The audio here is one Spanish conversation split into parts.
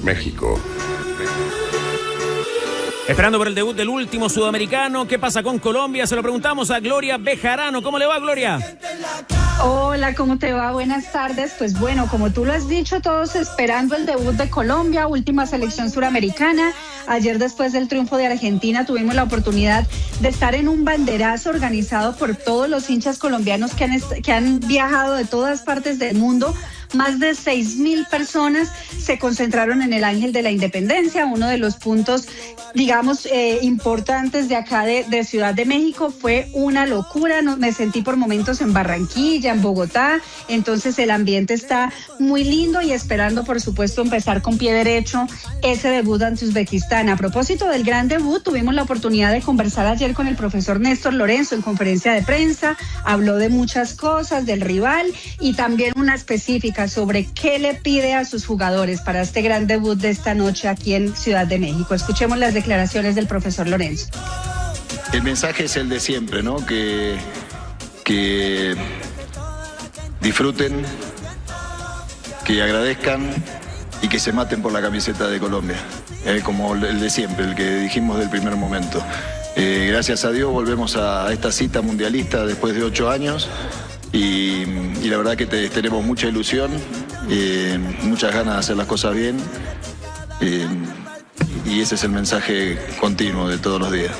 México. Esperando por el debut del último sudamericano. ¿Qué pasa con Colombia? Se lo preguntamos a Gloria Bejarano. ¿Cómo le va, Gloria? Hola, ¿cómo te va? Buenas tardes. Pues bueno, como tú lo has dicho, todos esperando el debut de Colombia, última selección suramericana. Ayer, después del triunfo de Argentina, tuvimos la oportunidad de estar en un banderazo organizado por todos los hinchas colombianos que han viajado de todas partes del mundo. Más de 6,000 personas se concentraron en el Ángel de la Independencia, uno de los puntos, digamos, importantes de acá de Ciudad de México. Fue una locura, me sentí por momentos en Barranquilla, en Bogotá, entonces el ambiente está muy lindo y esperando, por supuesto, empezar con pie derecho ese debut ante Uzbekistán. A propósito del gran debut, tuvimos la oportunidad de conversar ayer con el profesor Néstor Lorenzo en conferencia de prensa, habló de muchas cosas, del rival y también una específica sobre qué le pide a sus jugadores para este gran debut de esta noche aquí en Ciudad de México. Escuchemos las declaraciones del profesor Lorenzo. El mensaje es el de siempre, ¿no? Que disfruten, que agradezcan y que se maten por la camiseta de Colombia, como el de siempre, el que dijimos del primer momento. Gracias a Dios volvemos a esta cita mundialista después de 8 años. Y la verdad que tenemos mucha ilusión, muchas ganas de hacer las cosas bien, y ese es el mensaje continuo de todos los días.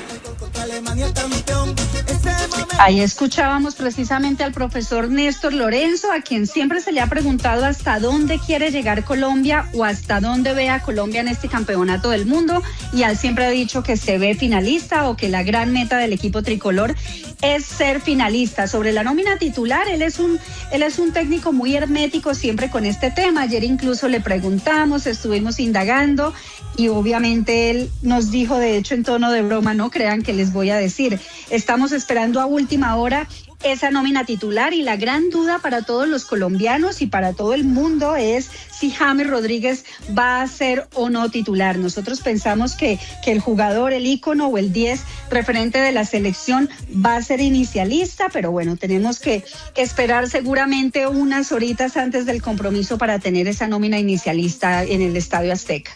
Ahí escuchábamos precisamente al profesor Néstor Lorenzo, a quien siempre se le ha preguntado hasta dónde quiere llegar Colombia o hasta dónde ve a Colombia en este campeonato del mundo, y él siempre ha dicho que se ve finalista o que la gran meta del equipo tricolor es ser finalista. Sobre la nómina titular, él es un técnico muy hermético siempre con este tema. Ayer incluso le preguntamos, estuvimos indagando y obviamente él nos dijo, de hecho en tono de broma, no crean que les voy a decir, estamos esperando a última hora esa nómina titular, y la gran duda para todos los colombianos y para todo el mundo es si James Rodríguez va a ser o no titular. Nosotros pensamos que el jugador, el ícono o el 10 referente de la selección va a ser inicialista, pero bueno, tenemos que esperar seguramente unas horitas antes del compromiso para tener esa nómina inicialista en el Estadio Azteca.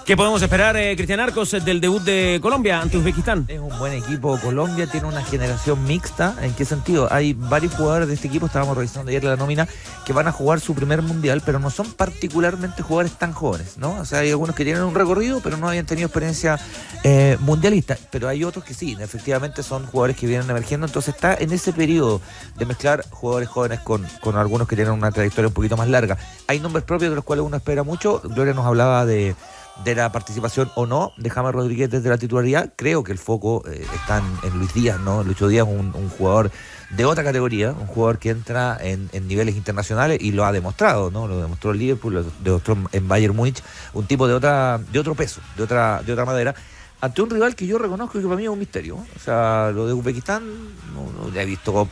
¿Qué podemos esperar, Cristian Arcos, del debut de Colombia ante Uzbekistán? Es un buen equipo. Colombia tiene una generación mixta. ¿En qué sentido? Hay varios jugadores de este equipo, estábamos revisando ayer la nómina, que van a jugar su primer mundial, pero no son particularmente jugadores tan jóvenes, ¿no? O sea, hay algunos que tienen un recorrido, pero no habían tenido experiencia mundialista. Pero hay otros que sí, efectivamente son jugadores que vienen emergiendo. Entonces está en ese periodo de mezclar jugadores jóvenes con algunos que tienen una trayectoria un poquito más larga. Hay nombres propios de los cuales uno espera mucho. Gloria nos hablaba de la participación o no de James Rodríguez desde la titularidad. Creo que el foco está en Luis Díaz, ¿no? Lucho Díaz, un jugador de otra categoría, un jugador que entra en niveles internacionales y lo ha demostrado, ¿no? Lo demostró en Liverpool, lo demostró en Bayern Múnich, un tipo de otro peso, de otra madera, ante un rival que yo reconozco que para mí es un misterio. O sea, lo de Uzbekistán, no he visto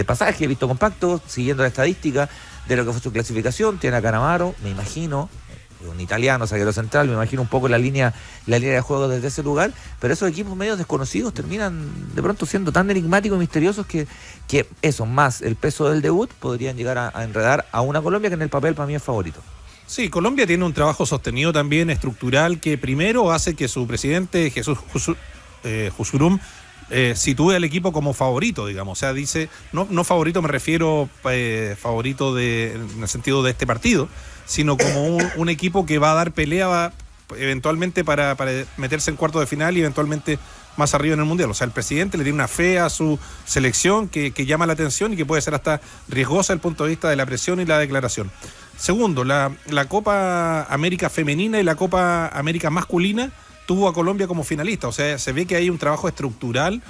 pasajes, he visto compactos, siguiendo la estadística de lo que fue su clasificación. Tiene a Cannavaro, me imagino, un italiano, zaguero central, me imagino un poco la línea de juego desde ese lugar, pero esos equipos medios desconocidos terminan de pronto siendo tan enigmáticos y misteriosos que eso, más el peso del debut, podrían llegar a enredar a una Colombia que en el papel para mí es favorito. Sí, Colombia tiene un trabajo sostenido también, estructural, que primero hace que su presidente, Jesús Jusurum, sitúe al equipo como favorito, digamos. O sea, dice, no favorito, me refiero favorito en el sentido de este partido, sino como un equipo que va a dar pelea eventualmente para meterse en cuarto de final y eventualmente más arriba en el Mundial. O sea, el presidente le tiene una fe a su selección que llama la atención y que puede ser hasta riesgosa desde el punto de vista de la presión y la declaración. Segundo, la Copa América femenina y la Copa América masculina tuvo a Colombia como finalista. O sea, se ve que hay un trabajo estructural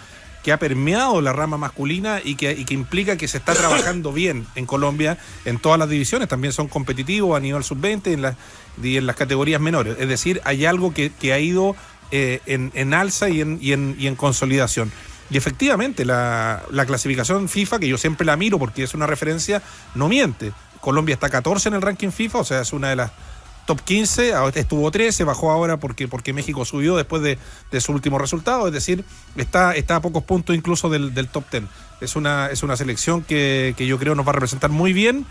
que ha permeado la rama masculina y que implica que se está trabajando bien en Colombia en todas las divisiones. También son competitivos a nivel sub-20 y en las categorías menores. Es decir, hay algo que ha ido en alza y en consolidación. Y efectivamente, la clasificación FIFA, que yo siempre la miro porque es una referencia, no miente. Colombia está 14 en el ranking FIFA, o sea, es una de las top 15, estuvo 13, bajó ahora porque México subió después de su último resultado, es decir, está a pocos puntos incluso del top 10. Es una selección que yo creo nos va a representar muy bien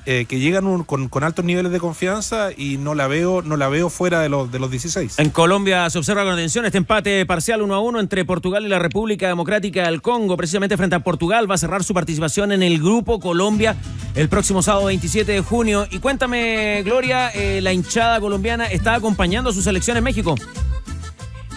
que llegan con altos niveles de confianza y no la veo fuera de los 16. En Colombia se observa con atención este empate parcial 1-1 entre Portugal y la República Democrática del Congo. Precisamente frente a Portugal va a cerrar su participación en el Grupo Colombia el próximo sábado 27 de junio. Y cuéntame, Gloria, la hinchada colombiana está acompañando a su selección en México.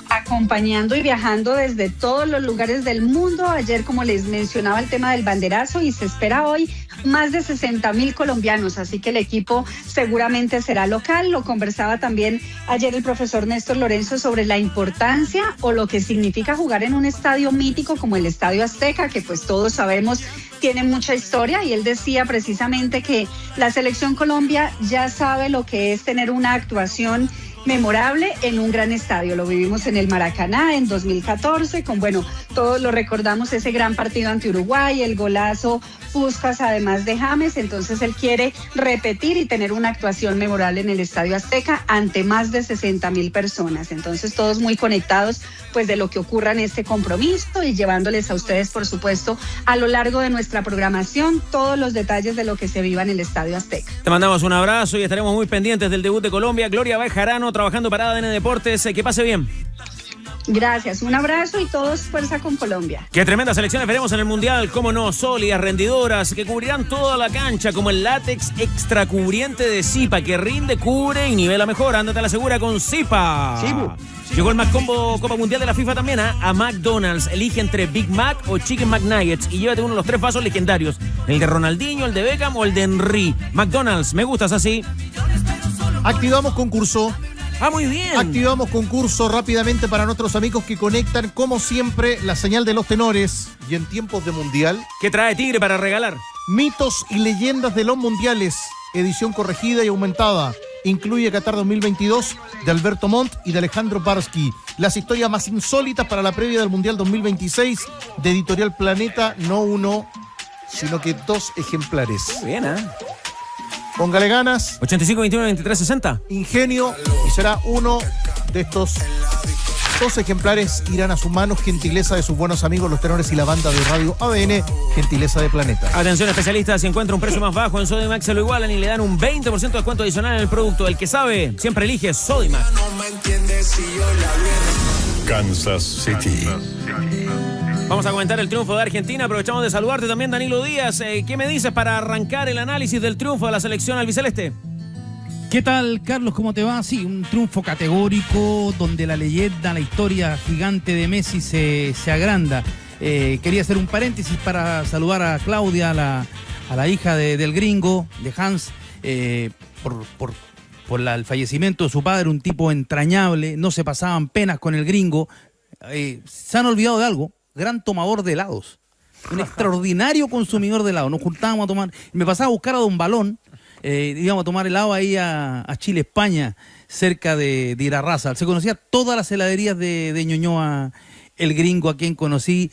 Acompañando y viajando desde todos los lugares del mundo. Ayer, como les mencionaba, el tema del banderazo, y se espera hoy más de 60,000 colombianos, así que el equipo seguramente será local. Lo conversaba también ayer el profesor Néstor Lorenzo sobre la importancia o lo que significa jugar en un estadio mítico como el Estadio Azteca, que pues todos sabemos tiene mucha historia, y él decía precisamente que la selección Colombia ya sabe lo que es tener una actuación memorable en un gran estadio. Lo vivimos en el Maracaná en 2014, todos lo recordamos, ese gran partido ante Uruguay, el golazo Puskás además de James. Entonces él quiere repetir y tener una actuación memorable en el Estadio Azteca ante más de 60,000 personas. Entonces todos muy conectados pues de lo que ocurra en este compromiso, y llevándoles a ustedes, por supuesto, a lo largo de nuestra programación todos los detalles de lo que se viva en el Estadio Azteca. Te mandamos un abrazo y estaremos muy pendientes del debut de Colombia. Gloria Bejarano, trabajando para ADN Deportes. Que pase bien. Gracias, un abrazo y todos fuerza con Colombia. Qué tremendas selecciones veremos en el Mundial, cómo no, sólidas, rendidoras, que cubrirán toda la cancha, como el látex extra cubriente de Zipa, que rinde, cubre y nivela mejor. Ándate a la segura con Zipa. Sí. Llegó el McCombo Copa Mundial de la FIFA también a McDonald's. Elige entre Big Mac o Chicken McNuggets y llévate uno de los 3 vasos legendarios: el de Ronaldinho, el de Beckham o el de Henry. McDonald's, me gustas así. Activamos concurso. Muy bien. Activamos concurso rápidamente para nuestros amigos que conectan, como siempre, la señal de los tenores. Y en tiempos de mundial, ¿Qué trae Tigre para regalar? mitos y leyendas de los mundiales, edición corregida y aumentada. Incluye Qatar 2022 de Alberto Montt y de Alejandro Barsky. Las historias más insólitas para la previa del Mundial 2026 de Editorial Planeta, no uno, sino que 2 ejemplares. Bien, Póngale ganas, 85, 21, 23, 60. ingenio, y será uno de estos 2 ejemplares. Irán a sus manos, gentileza de sus buenos amigos los tenores y la banda de Radio ADN, gentileza de Planeta. Atención especialistas, si encuentra un precio más bajo en Sodimac se lo igualan y le dan un 20% de descuento adicional en el producto. El que sabe, siempre elige Sodimac. Kansas City. Vamos a comentar el triunfo de Argentina. Aprovechamos de saludarte también, Danilo Díaz. ¿Qué me dices para arrancar el análisis del triunfo de la selección albiceleste? ¿Qué tal, Carlos? ¿Cómo te va? Sí, un triunfo categórico donde la leyenda, la historia gigante de Messi se agranda. Quería hacer un paréntesis para saludar a Claudia, a la hija del gringo, de Hans, por el fallecimiento de su padre, un tipo entrañable. No se pasaban penas con el gringo. Se han olvidado de algo: gran tomador de helados, un extraordinario consumidor de helados. Nos juntábamos a tomar, me pasaba a buscar a Don Balón, íbamos a tomar helado ahí a Chile, España, cerca de Irarrázaval. Se conocía todas las heladerías de Ñuñoa, el gringo, a quien conocí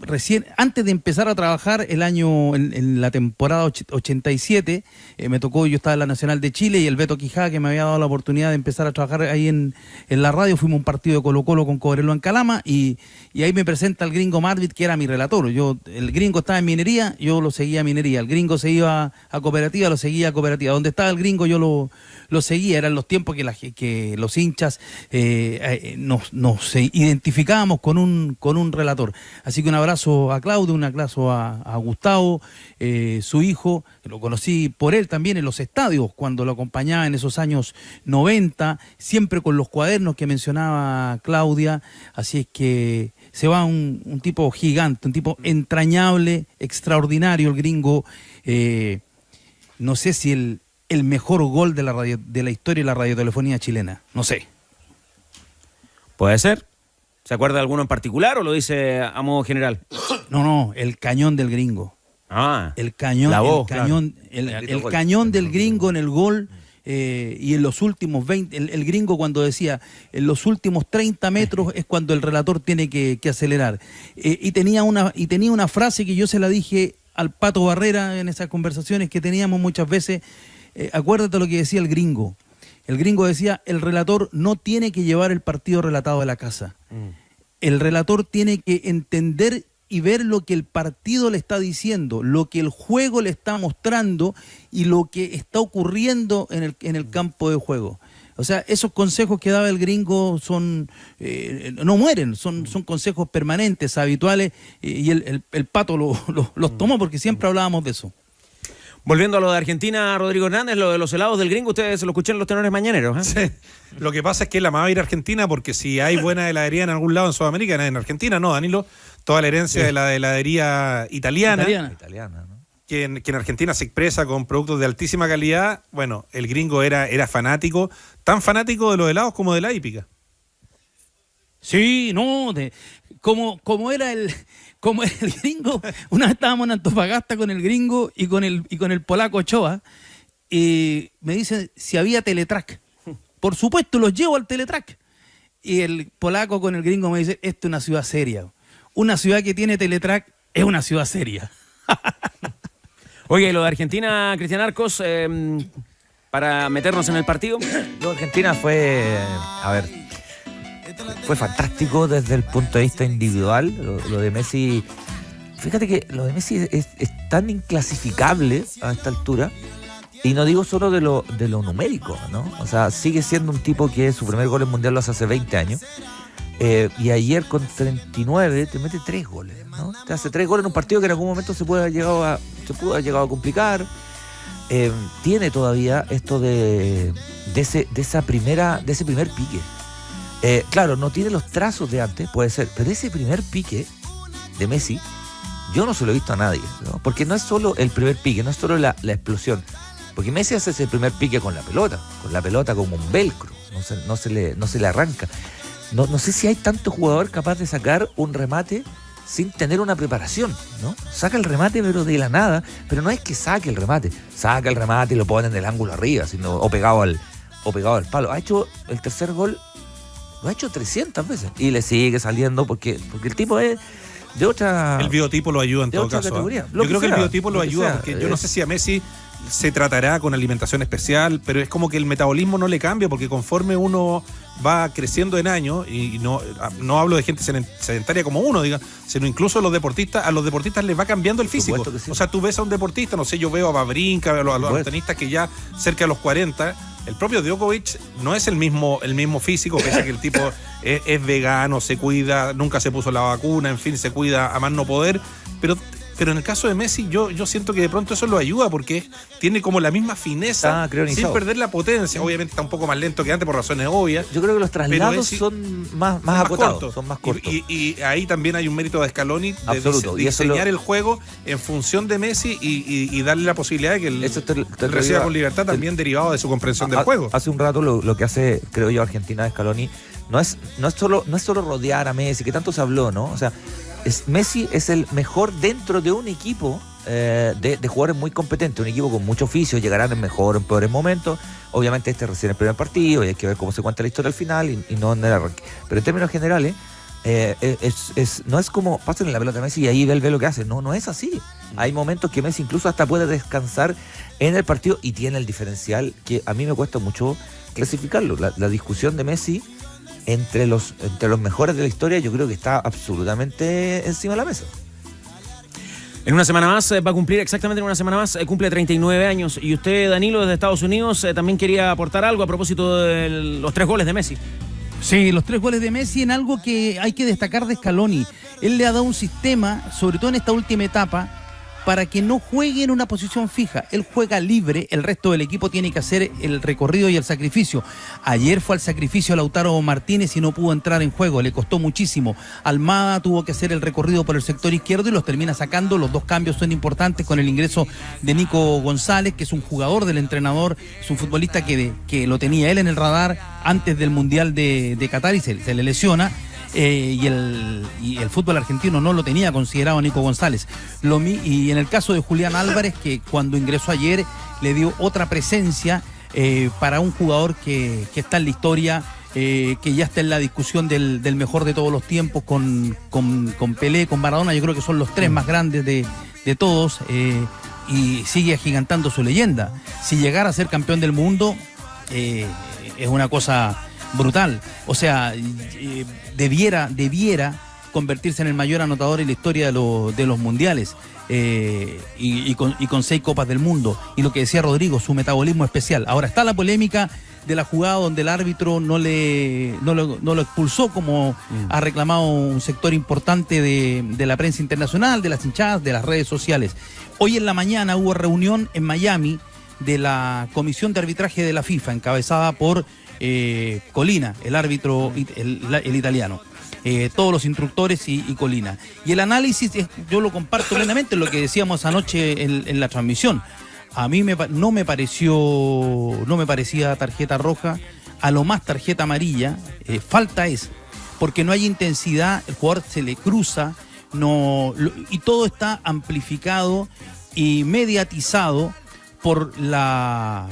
recién, antes de empezar a trabajar en la temporada 87, me tocó, yo estaba en la Nacional de Chile, y el Beto Quijada, que me había dado la oportunidad de empezar a trabajar ahí en la radio. Fuimos a un partido de Colo-Colo con Cobreloa en Calama, y ahí me presenta el gringo Marvit, que era mi relator. El gringo estaba en minería, yo lo seguía a minería. El gringo se iba a cooperativa, lo seguía a cooperativa. Donde estaba el gringo yo lo seguía. Eran los tiempos que los hinchas nos identificábamos con un relator. Así que un abrazo a Claudio, un abrazo a Gustavo, su hijo. Lo conocí por él también en los estadios, cuando lo acompañaba en esos años 90, siempre con los cuadernos que mencionaba Claudia. Así es que se va un tipo gigante, un tipo entrañable, extraordinario, el gringo. No sé si el mejor gol de la historia de la radiotelefonía chilena, no sé. Puede ser. ¿Se acuerda de alguno en particular o lo dice a modo general? No, el cañón del gringo. El cañón, la voz, el cañón del gringo en el gol. Y en los últimos 20, el gringo cuando decía en los últimos 30 metros es cuando el relator tiene que acelerar. Y tenía una frase que yo se la dije al Pato Barrera en esas conversaciones que teníamos muchas veces. Acuérdate lo que decía el gringo. El gringo decía: el relator no tiene que llevar el partido relatado de la casa. El relator tiene que entender y ver lo que el partido le está diciendo, lo que el juego le está mostrando y lo que está ocurriendo en el campo de juego. O sea, esos consejos que daba el gringo son no mueren, son consejos permanentes, habituales, y el Pato los tomó porque siempre hablábamos de eso. Volviendo a lo de Argentina, Rodrigo Hernández, lo de los helados del gringo, ustedes se lo escuchan en los tenores mañaneros, ¿eh? Sí. Lo que pasa es que él amaba ir a Argentina porque si hay buena heladería en algún lado en Sudamérica, en Argentina no, Danilo, toda la herencia de la heladería italiana, ¿no? Que en Argentina se expresa con productos de altísima calidad. Bueno, el gringo era fanático, tan fanático de los helados como de la hípica. Sí, no, como era el gringo, una vez estábamos en Antofagasta con el gringo y con el polaco Ochoa, y me dicen si había Teletrack. Por supuesto, los llevo al Teletrack. Y el polaco con el gringo me dice, esto es una ciudad seria. Una ciudad que tiene Teletrack es una ciudad seria. Oye, lo de Argentina, Cristian Arcos, para meternos en el partido. Lo de Argentina fue fantástico desde el punto de vista individual. Lo de Messi, fíjate que lo de Messi es tan inclasificable a esta altura, y no digo solo de lo numérico, ¿no? O sea, sigue siendo un tipo que su primer gol en Mundial lo hace 20 años, y ayer con 39 te mete 3 goles, ¿no? Te hace 3 goles en un partido que en algún momento se pudo haber llegado a complicar. Tiene todavía esto de ese primer pique. Claro, no tiene los trazos de antes, puede ser, pero ese primer pique de Messi, yo no se lo he visto a nadie, ¿no? Porque no es solo el primer pique, no es solo la explosión, porque Messi hace ese primer pique con la pelota como un velcro, no se le arranca. No sé si hay tanto jugador capaz de sacar un remate sin tener una preparación, ¿no? Saca el remate pero de la nada, pero no es que saca el remate y lo pone en el ángulo arriba, sino o pegado al palo. Ha hecho el tercer gol, lo ha hecho 300 veces y le sigue saliendo porque el tipo es de otra... El biotipo lo ayuda en todo caso. Categoría. Yo creo que el biotipo lo ayuda, porque yo no sé si a Messi se tratará con alimentación especial, pero es como que el metabolismo no le cambia, porque conforme uno va creciendo en años, y no hablo de gente sedentaria como uno, sino incluso a los deportistas les va cambiando el físico. Sí. O sea, tú ves a un deportista, no sé, yo veo a Wawrinka, a los tenistas que ya cerca de los 40, el propio Djokovic no es el mismo físico, pese a que el tipo es vegano, se cuida, nunca se puso la vacuna, en fin, se cuida a más no poder, pero en el caso de Messi yo siento que de pronto eso lo ayuda, porque tiene como la misma fineza sin perder la potencia. Obviamente está un poco más lento que antes por razones obvias. Yo creo que los traslados son más acotados, son más cortos. Y ahí también hay un mérito de Scaloni de diseñar el juego en función de Messi y darle la posibilidad de que él reciba con libertad, también derivado de su comprensión del juego. Hace un rato lo que hace, creo yo, Argentina de Scaloni no es solo rodear a Messi, que tanto se habló, ¿no? O sea, Messi es el mejor dentro de un equipo de jugadores muy competentes, un equipo con mucho oficio, llegarán en mejor o en peores momentos. Obviamente recién el primer partido y hay que ver cómo se cuenta la historia al final y no en el arranque. Pero en términos generales, no es como pasen la pelota a Messi y ahí ve lo que hace. No es así. Hay momentos que Messi incluso hasta puede descansar en el partido y tiene el diferencial que a mí me cuesta mucho clasificarlo. La discusión de Messi entre los mejores de la historia, yo creo que está absolutamente encima de la mesa. En una semana más, va a cumplir exactamente en una semana más, cumple 39 años. Y usted, Danilo, desde Estados Unidos, también quería aportar algo a propósito de los 3 goles de Messi. Sí, los 3 goles de Messi, en algo que hay que destacar de Scaloni. Él le ha dado un sistema, sobre todo en esta última etapa, para que no juegue en una posición fija. Él juega libre, el resto del equipo tiene que hacer el recorrido y el sacrificio. Ayer fue al sacrificio Lautaro Martínez y no pudo entrar en juego, le costó muchísimo. Almada tuvo que hacer el recorrido por el sector izquierdo y los termina sacando. Los 2 cambios son importantes con el ingreso de Nico González, que es un jugador del entrenador, es un futbolista que lo tenía él en el radar antes del Mundial de Qatar y se le lesiona. Y el fútbol argentino no lo tenía considerado a Nico González. Y en el caso de Julián Álvarez, que cuando ingresó ayer le dio otra presencia para un jugador que está en la historia, que ya está en la discusión del mejor de todos los tiempos con Pelé, con Maradona. Yo creo que son los 3 más grandes de todos, y sigue agigantando su leyenda. Si llegara a ser campeón del mundo, es una cosa brutal. O sea, debiera convertirse en el mayor anotador en la historia de los mundiales, y con 6 Copas del Mundo. Y lo que decía Rodrigo, su metabolismo especial. Ahora está la polémica de la jugada donde el árbitro no lo expulsó, como ha reclamado un sector importante de la prensa internacional, de las hinchadas, de las redes sociales. Hoy en la mañana hubo reunión en Miami de la Comisión de Arbitraje de la FIFA, encabezada por Colina, el árbitro, el italiano. Todos los instructores y Colina. Y el análisis, yo lo comparto plenamente, lo que decíamos anoche en la transmisión. A mí no me parecía tarjeta roja, a lo más tarjeta amarilla. Falta es, porque no hay intensidad, el jugador se le cruza, y todo está amplificado y mediatizado por la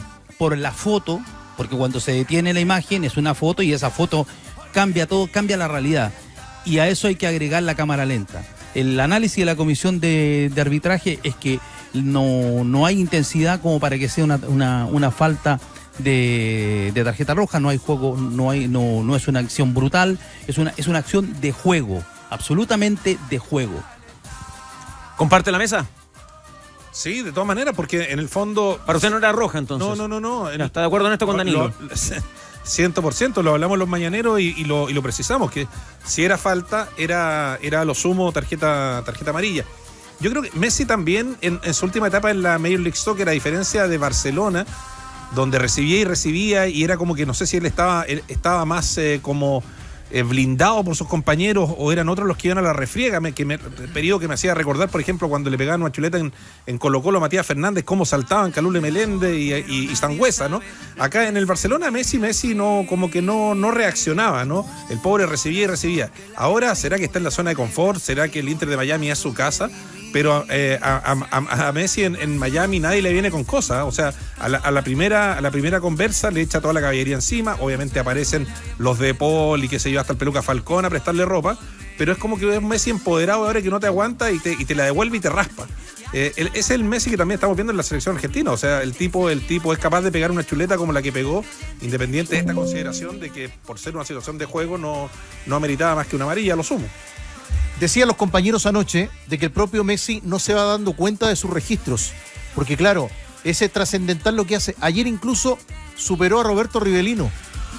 foto, porque cuando se detiene la imagen es una foto y esa foto cambia todo, cambia la realidad. Y a eso hay que agregar la cámara lenta. El análisis de la comisión de arbitraje es que no hay intensidad como para que sea una falta de tarjeta roja, no hay juego, no es una acción brutal, es una acción de juego, absolutamente de juego. ¿Comparte la mesa? Sí, de todas maneras, porque en el fondo... Para usted no era roja, entonces. No. ¿Está de acuerdo en esto con Danilo? 100%, lo hablamos los mañaneros y lo precisamos, que si era falta, era a lo sumo tarjeta amarilla. Yo creo que Messi también, en su última etapa en la Major League Soccer, a diferencia de Barcelona, donde recibía y era como que no sé si él estaba más como blindado por sus compañeros o eran otros los que iban a la refriega, periodo que me hacía recordar, por ejemplo, cuando le pegaban una chuleta en Colo-Colo a Matías Fernández, cómo saltaban Calule Meléndez y Sangüesa, ¿no? Acá en el Barcelona Messi no, como que no reaccionaba, ¿no? El pobre recibía. Ahora, ¿será que está en la zona de confort? ¿Será que el Inter de Miami es su casa? Pero a Messi en Miami nadie le viene con cosas. O sea, a la primera conversa le echa toda la caballería encima. Obviamente aparecen los de Paul y que se lleva hasta el Peluca Falcón a prestarle ropa. Pero es como que es Messi empoderado ahora que no te aguanta y te la devuelve y te raspa. Es el Messi que también estamos viendo en la selección argentina. O sea, el tipo es capaz de pegar una chuleta como la que pegó, independiente de esta consideración de que por ser una situación de juego no ameritaba más que una amarilla, a lo sumo. Decían los compañeros anoche de que el propio Messi no se va dando cuenta de sus registros, porque claro, ese trascendental lo que hace. Ayer incluso superó a Roberto Rivelino.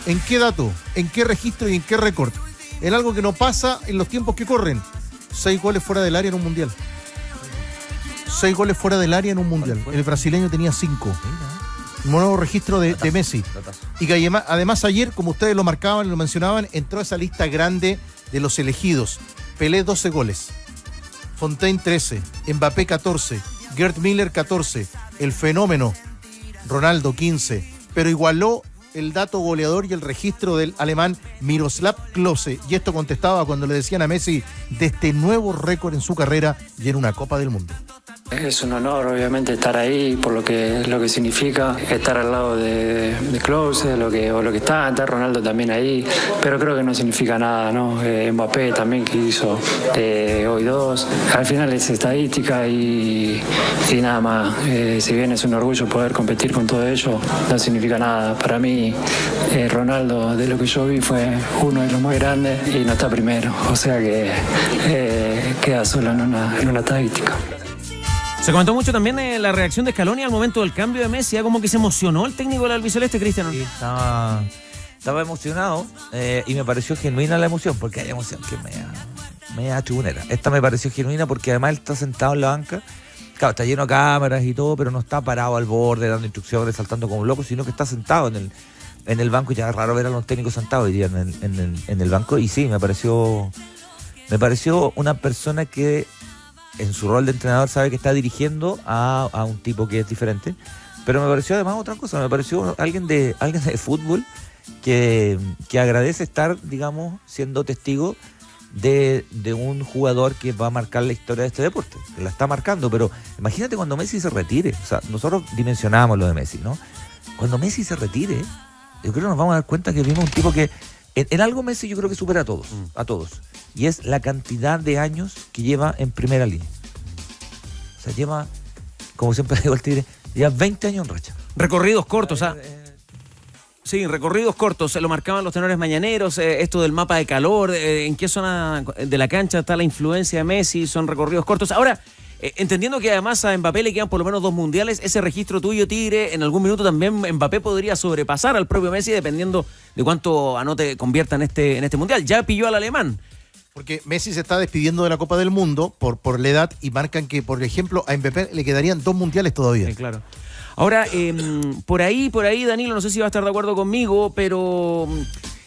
¿En qué dato? ¿En qué registro y en qué récord? En algo que no pasa en los tiempos que corren. 6 goles fuera del área en un mundial. 6 goles fuera del área en un mundial. El brasileño tenía 5. Un nuevo registro de Messi. Y que además ayer, como ustedes lo marcaban y lo mencionaban, entró a esa lista grande de los elegidos. Pelé 12 goles, Fontaine 13, Mbappé 14, Gerd Müller 14, el fenómeno Ronaldo 15, pero igualó el dato goleador y el registro del alemán Miroslav Klose, y esto contestaba cuando le decían a Messi de este nuevo récord en su carrera y en una Copa del Mundo. Es un honor, obviamente, estar ahí por lo que es estar al lado de Klose, lo que está Ronaldo también ahí, pero creo que no significa nada, ¿no? Mbappé también, que hizo hoy 2. Al final es estadística y nada más. Si bien es un orgullo poder competir con todo ello, no significa nada. Para mí, Ronaldo, de lo que yo vi, fue uno de los más grandes y no está primero. O sea que queda solo en una estadística. Se comentó mucho también la reacción de Scaloni al momento del cambio de Messi, como que se emocionó el técnico del albiceleste, Cristian. Sí, estaba emocionado y me pareció genuina la emoción, porque hay emoción que me da chubunera. Esta me pareció genuina porque además él está sentado en la banca, claro, está lleno de cámaras y todo, pero no está parado al borde dando instrucciones, saltando como un loco, sino que está sentado en el banco, y ya es raro ver a los técnicos sentados hoy día en el banco, y sí, me pareció una persona que en su rol de entrenador sabe que está dirigiendo a un tipo que es diferente, pero me pareció además otra cosa, me pareció alguien de fútbol que agradece estar, digamos, siendo testigo de un jugador que va a marcar la historia de este deporte, que la está marcando. Pero imagínate cuando Messi se retire, o sea, nosotros dimensionamos lo de Messi, ¿no? Cuando Messi se retire, yo creo que nos vamos a dar cuenta que vimos un tipo que en algo Messi yo creo que supera a todos, y es la cantidad de años que lleva en primera línea. O sea, lleva, como siempre digo el Tigre, lleva 20 años en racha. Recorridos cortos, Sí, recorridos cortos, lo marcaban los tenores mañaneros, esto del mapa de calor, en qué zona de la cancha está la influencia de Messi, son recorridos cortos. Ahora, entendiendo que además a Mbappé le quedan por lo menos 2 mundiales, ese registro tuyo, Tigre, en algún minuto también Mbappé podría sobrepasar al propio Messi dependiendo de cuánto anote convierta en este mundial. Ya pilló al alemán. Porque Messi se está despidiendo de la Copa del Mundo por la edad y marcan que, por ejemplo, a Mbappé le quedarían 2 mundiales todavía. Sí, claro. Ahora, por ahí, Danilo, no sé si va a estar de acuerdo conmigo, pero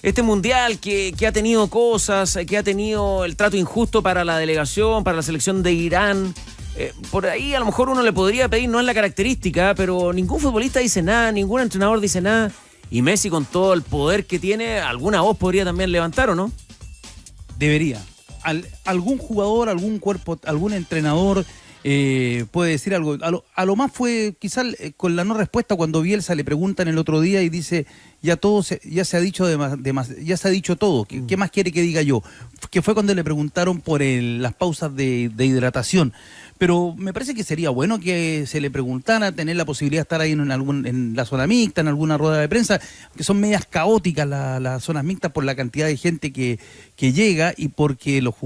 este mundial que ha tenido cosas, que ha tenido el trato injusto para la delegación, para la selección de Irán, por ahí a lo mejor uno le podría pedir, no es la característica, pero ningún futbolista dice nada, ningún entrenador dice nada, y Messi con todo el poder que tiene, alguna voz podría también levantar, ¿o no? Debería. Algún jugador, algún cuerpo, algún entrenador puede decir algo. A lo más fue quizás con la no respuesta cuando Bielsa le preguntan el otro día y dice ya se ha dicho ya se ha dicho todo. ¿Qué más quiere que diga yo? Que fue cuando le preguntaron por las pausas de hidratación. Pero me parece que sería bueno que se le preguntara, tener la posibilidad de estar ahí en la zona mixta, en alguna rueda de prensa, que son medias caóticas las zonas mixtas por la cantidad de gente que llega y porque los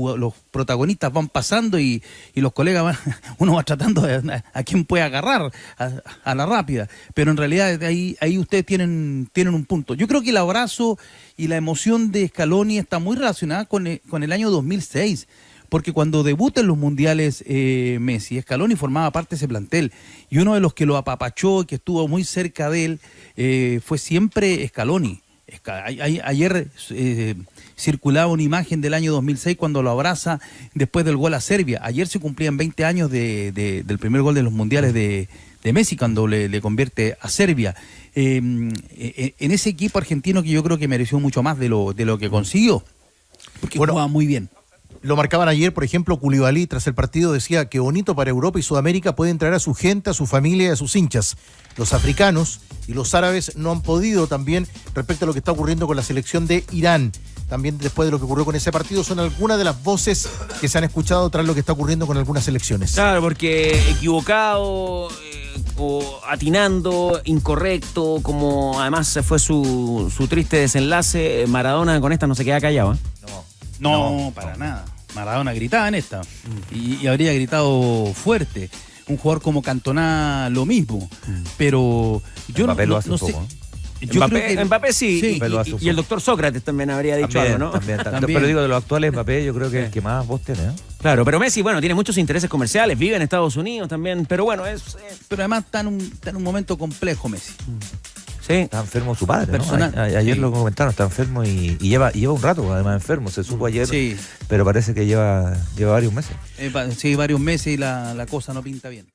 protagonistas van pasando y los colegas uno va tratando a quién puede agarrar a la rápida. Pero en realidad ahí ustedes tienen un punto. Yo creo que el abrazo y la emoción de Scaloni está muy relacionada con el año 2006. Porque cuando debuta en los mundiales Messi, Scaloni formaba parte de ese plantel. Y uno de los que lo apapachó, que estuvo muy cerca de él, fue siempre Scaloni. Ayer circulaba una imagen del año 2006 cuando lo abraza después del gol a Serbia. Ayer se cumplían 20 años del primer gol de los mundiales de Messi cuando le convierte a Serbia. En ese equipo argentino que yo creo que mereció mucho más de lo que consiguió. Porque jugaba muy bien. Lo marcaban ayer, por ejemplo, Koulibaly tras el partido decía que bonito para Europa y Sudamérica pueden traer a su gente, a su familia y a sus hinchas. Los africanos y los árabes no han podido también respecto a lo que está ocurriendo con la selección de Irán. También después de lo que ocurrió con ese partido son algunas de las voces que se han escuchado tras lo que está ocurriendo con algunas selecciones. Claro, porque equivocado o atinando, incorrecto, como además fue su triste desenlace, Maradona con esta no se queda callado, ¿eh? No, para nada. Maradona gritaba en esta y habría gritado fuerte. Un jugador como Cantona lo mismo, pero yo Mbappé no lo hace sé. Poco, ¿eh? Mbappé sí. Y el doctor Sócrates también habría dicho también, algo, ¿no? También. Pero digo, de los actuales Mbappé yo creo que es el que más voz tiene, ¿eh? Claro, pero Messi, bueno, tiene muchos intereses comerciales, vive en Estados Unidos también, pero bueno, Pero además está en un momento complejo Messi. Sí. Está enfermo su padre, ¿no? Ayer lo comentaron, está enfermo y lleva un rato además enfermo, se supo ayer, pero parece que lleva varios meses. Sí, varios meses y la cosa no pinta bien.